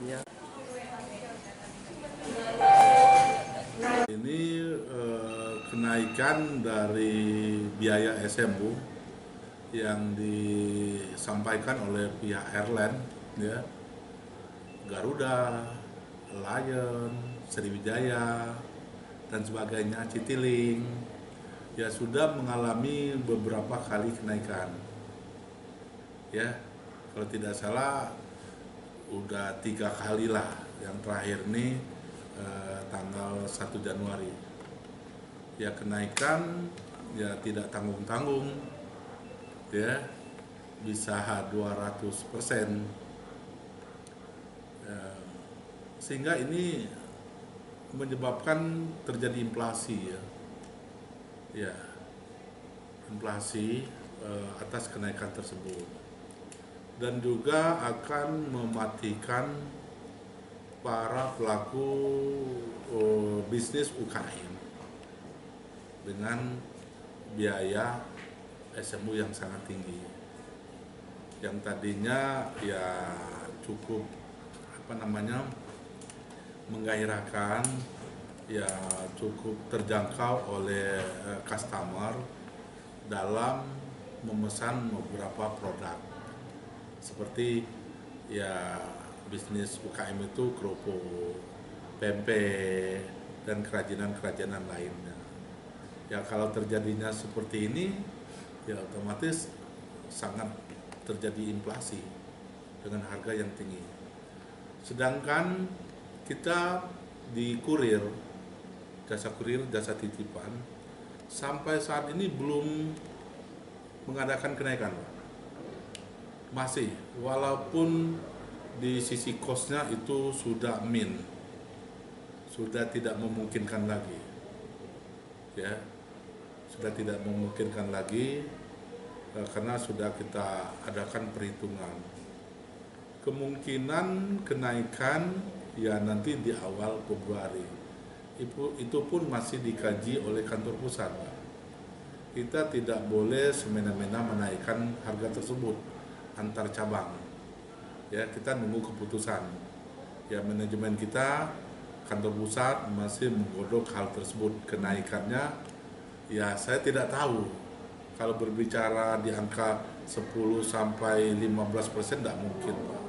Ya. Ini kenaikan dari biaya SMU yang disampaikan oleh pihak airline, ya, Garuda, Lion, Sriwijaya, dan sebagainya, Citylink, ya sudah mengalami beberapa kali kenaikan. Ya, kalau tidak salah udah 3 kali lah. Yang terakhir ini tanggal 1 Januari. Ya kenaikan ya tidak tanggung-tanggung, ya bisa 200%. Ya, sehingga ini menyebabkan terjadi inflasi, ya. Ya, inflasi atas kenaikan tersebut, dan juga akan mematikan para pelaku bisnis UKM dengan biaya SMU yang sangat tinggi, yang tadinya ya cukup menggairahkan, ya cukup terjangkau oleh customer dalam memesan beberapa produk seperti ya bisnis UKM itu kerupuk, pempek, dan kerajinan-kerajinan lainnya. Ya kalau terjadinya seperti ini, ya otomatis sangat terjadi inflasi dengan harga yang tinggi. Sedangkan kita di kurir, jasa titipan, sampai saat ini belum mengadakan kenaikan, Pak. Masih, walaupun di sisi kosnya itu sudah sudah tidak memungkinkan lagi, ya sudah tidak memungkinkan lagi karena sudah kita adakan perhitungan kemungkinan kenaikan ya nanti di awal Februari. Itu pun masih dikaji oleh kantor pusat, Pak. Kita tidak boleh semena-mena menaikkan harga tersebut antar cabang. Ya, kita nunggu keputusan. Ya, manajemen kita, kantor pusat masih menggodok hal tersebut. Kenaikannya, ya saya tidak tahu. Kalau berbicara di angka 10 sampai 15% tidak mungkin, Pak.